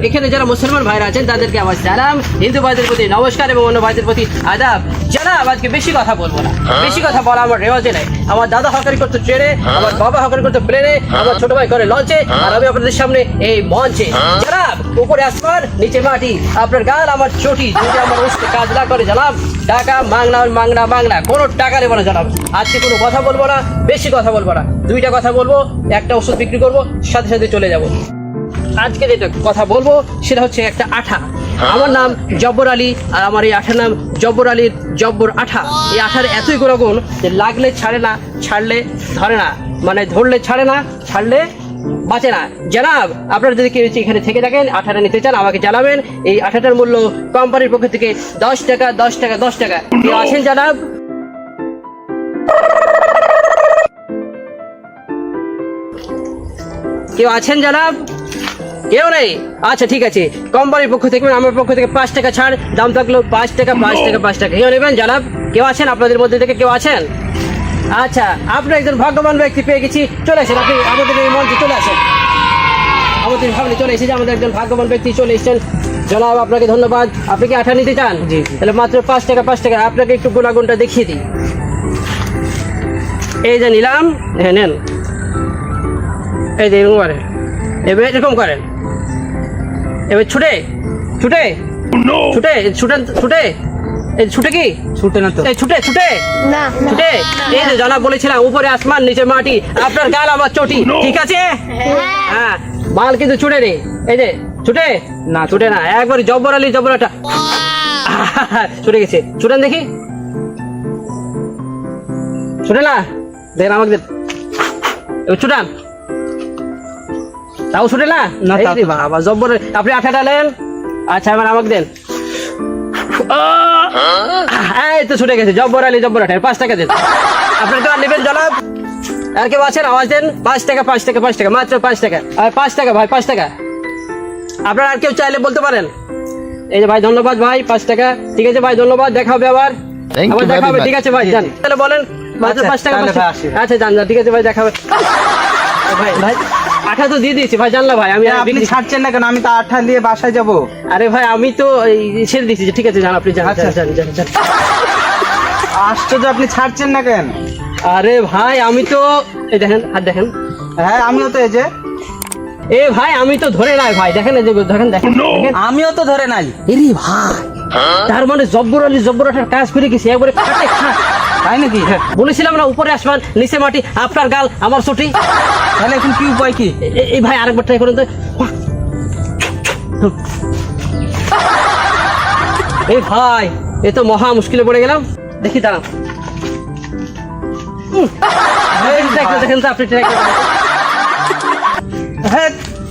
এখানে যারা মুসলমান ভাইরা আছেন তাদেরকে আমার সালাম, হিন্দু ভাইদের প্রতি নমস্কার এবং অন্য ভাইদের প্রতি আদাব। জানাব আজকে বেশি কথা বলবো না, বেশি কথা বলা আমার রেওয়াজে নাই। আমার দাদা হকারি করতো ট্রেনে, আমার বাবা হকারি করতো প্লেনে, আমার ছোট ভাই করে লঞ্চে, আর আমি আপনাদের সামনে এই মঞ্চে। জানাব উপরে আসমান নিচে মাটি, আপনার গাল আমার চটি, যদি আমার উস্তে কাজ না করে জানাব টাকা মাংনা মাংনা মাংনা, কোনো টাকা নেবো না জানাব। আজকে কোনো কথা বলবো না, বেশি কথা বলবো না, দুইটা কথা বলবো, একটা ওষুধ বিক্রি করবো, সাথে সাথে চলে যাবো। আজকে যেটা কথা বলবো সেটা হচ্ছে একটা আঠা। আমার নাম জব্বর আলী, আর আমার এই আঠার নাম জব্বর আলীর জব্বর আঠা। এই আঠার এতই গুণাগুণ যে লাগলে ছাড়ে না, ছাড়লে ধরে না, মানে ধরলে ছাড়ে না, ছাড়লে বাঁচে না। জানাব আপনারা যদি কেউ এখানে থেকে থাকেন, আঠাটা নিতে চান আমাকে জানাবেন। এই আঠাটার মূল্য কোম্পানির পক্ষ থেকে 10 টাকা 10 টাকা 10 টাকা। কেউ আছেন জানাব? কেউ আছেন জানাব? কেউ নেই? আচ্ছা ঠিক আছে, কোম্পানির পক্ষ থেকে আমার পক্ষ থেকে 5 টাকা ছাড়, দাম থাকলো 5 টাকা 5 টাকা 5 টাকা। কেউ নেবেন জানাব? কেউ আছেন আপনাদের মধ্যে থেকে? কেউ আছেন? আচ্ছা, আপনি একজন ভাগ্যবান ব্যক্তি পেয়ে গেছি, চলে আসেন, আপনি আমাদের এই মঞ্চে চলে আসেন। আমাদের ভাবলে চলে এসেছে, আমাদের একজন ভাগ্যবান ব্যক্তি চলে এসেছেন। জনাব আপনাকে ধন্যবাদ। আপনি কি আঠা নিতে চান? জি। তাহলে মাত্র 5 টাকা 5 টাকা। আপনাকে একটু গুণাগুণটা দেখিয়ে দিই। এই যে নিলাম, হ্যাঁ নেন, এই যে এরকম করেন, এবার এরকম করেন, এবার ছুটে ছুটে ছুটে ছুটে ছুটে এই ছুটে কি ছুটে না তো, এই ছুটে ছুটে না ছুটে। এই যে জনাব বলেছিলাম উপরে আসমান নিচে মাটি, আপনার গাল আমার চটি, ঠিক আছে? হ্যাঁ, মাল কিন্তু ছুটে নেই। এই যে ছুটে না, ছুটে না, একবারে জব্বর আলী জব্বর আঠা ছুটে গেছে। ছুটেন দেখি, ছুটে না, দেখেন আমাকে দেন, এবার ছুটান, তাও ছুটে না। বাবা জব্বর, আপনি আঠাটা নেন। আচ্ছা এবার আমাকে দেন। এই তো ছুটে গেছে, জব্বর আলী জব্বর আঠা, 5 টাকা দেন। আপনার কেউ নেবেন জনাব? আর কেউ আছেন? আওয়াজ দেন। 5 টাকা 5 টাকা 5 টাকা, মাত্র 5 টাকা। 5 টাকা ভাই, 5 টাকা। আপনারা আর কেউ চাইলে বলতে পারেন। এই যে ভাই ধন্যবাদ ভাই, 5 টাকা। ঠিক আছে ভাই, ধন্যবাদ, দেখা হবে আবার, আবার দেখা হবে। ঠিক আছে ভাই, যান তাহলে বলেন মাত্র 5 টাকা। আচ্ছা যান যান, ঠিক আছে ভাই, দেখা হবে। ভাই ভাই আঠা তো দিয়ে দিয়েছি ভাই, জানলা ভাই। আমি আপনি ছাড়ছেন না কেন? আমি তো আঠা নিয়ে বাসায় যাব। আরে ভাই আমি তো ছেড়ে দিয়েছি। ঠিক আছে জান, আপনি যান। আচ্ছা যান যান যান। আশ্চর্য, আপনি ছাড়ছেন না কেন? আরে ভাই আমি তো, এই দেখেন হাত দেখেন। হ্যাঁ আমিও তো, এই যে এ ভাই আমি তো ধরে নাই ভাই, দেখেন এই যে দেখেন দেখেন, আমিও তো ধরে নাই। এরে ভাই, তার মানে জব্বর আলী জব্বর আঠার কাজ করে গেছি একবারে খাটে খাট, তাই নাকি? বলেছিলাম না উপরে আসমান নিচে মাটি, আপনার গাল আমার ছুটি। তাহলে এখন কি উপায় কি? এই ভাই আরেকবার ট্রাই করুন তো। এই ভাই এ তো মহা মুশকিলে পড়ে গেলাম। দেখি দাঁড়ান, দেখেন তো আপনি ট্রাই করেন। হ্যাঁ,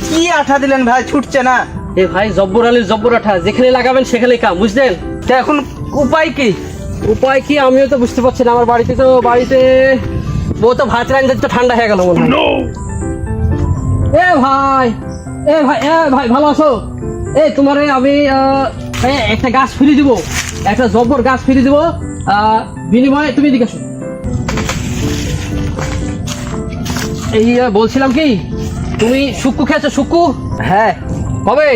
কি আঠা দিলেন ভাই, ছুটছে না। এ ভাই জব্বর আলীর জব্বর আঠা, যেখানে লাগাবেন সেখানে কাম, বুঝলেন? তা এখন উপায় কি? উপায় কি আমিও তো বুঝতে পারছি না। আমার বাড়িতে ও তো ভাত রান্না তো ঠান্ডা হয়ে গেল মনে হয়। এ ভাই এ ভাই এ ভাই ভালো আছো? এই তোমার আমি একটা গাছ ফিরিয়ে দিব, একটা জব্বর গাছ ফিরিয়ে দিব, বিনিময়ে তুমি এদিকে আসো। এই বলছিলাম কি, তুমি শুক্কু খেয়েছো? শুক্কু? হ্যাঁ, কবে?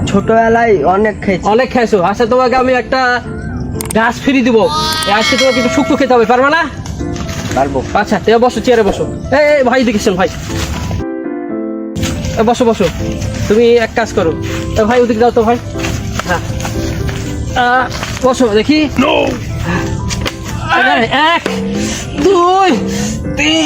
ছোটবেলায় অনেক খেয়েছি। অনেক খেয়েছো? আচ্ছা তোমাকে আমি একটা গাছ ফিরিয়ে দিব, আজকে তোমাকে একটু শুক্কু খেতে হবে, পারবে না? পারবো। আচ্ছা তুমি বসো, চেয়ারে বসো। এই ভাই দেখেছেন ভাই, বসো বসো। তুমি এক কাজ করো, ভাই ওদিকে যাও তো ভাই। হ্যাঁ বসো দেখি। 1 2 3।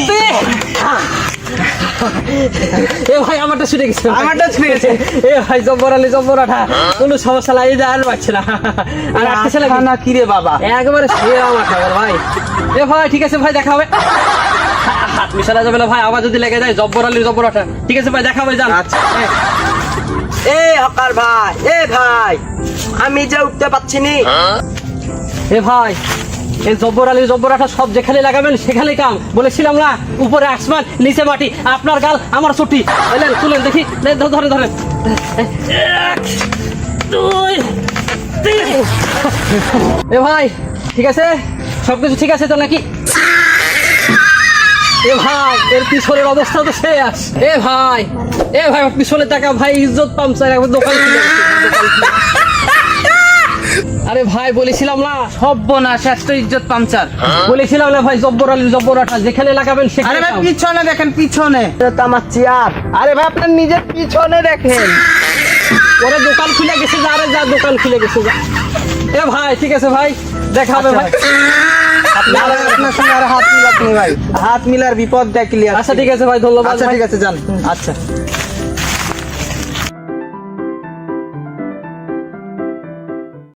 এ ভাই আমারটা ছুটে গেছে, আমারটা ছুটে গেছে। এ ভাই জব্বর আলী জব্বর আঠা, কোনো সমস্যা নাই, এই যে আর পাচ্ছে না। আর আটকেছে না কি রে বাবা, একবারে সেরা মাঠা ভাই। এ ভাই ঠিক আছে ভাই, দেখা হবে। হাত মিশালা যাবে না ভাই, আবার যদি লেগে যায় জব্বর আলী জব্বর আঠা। ঠিক আছে ভাই, দেখা হবে, যান। আচ্ছা। এ হকার ভাই, এ ভাই আমি যে উঠতে পারছি নি। এ ভাই এই জব্বর আলী জব্বর আঠা সব যেখানে লাগাবেন সেখানে কাম, বলেছিলাম না উপরে আসমান নিচে মাটি, আপনার গাল আমার ছুটি। এলেন তুলেন দেখি, ধরেন ধরেন। 1 2 3। এ ভাই ঠিক আছে, সবকিছু ঠিক আছে তো নাকি? এ ভাই এর পিছনের অবস্থা তো শেষ। এ ভাই পিছনের টাকা ভাই ইজ্জত পামচার একবার দোকান খুলে গেছে, দোকান খুলে। আরে ভাই বলেছিলাম না সর্বনাশ, এত ইজ্জত পাংচার। বলেছিলাম না ভাই জব্বরাটা যেখানে লাগাবেন আরে সেখানে ভাই খাও। পিছনে দেখেন, পিছনে। এটা তো আমার চেয়ার। আরে ভাই আপনার নিজের পিছনে দেখেন। ওরা দোকান খুলে গেছে, যা রে যা, দোকান খুলে গেছে যা। এ ভাই ঠিক আছে ভাই, দেখা হবে ভাই। আপনার সঙ্গে আর হাত মিলাত নেই ভাই, হাত মিলার বিপদ দেখলি। আচ্ছা ঠিক আছে ভাই, ধন্যবাদ আচ্ছা ভাই। ঠিক আছে, যান। আচ্ছা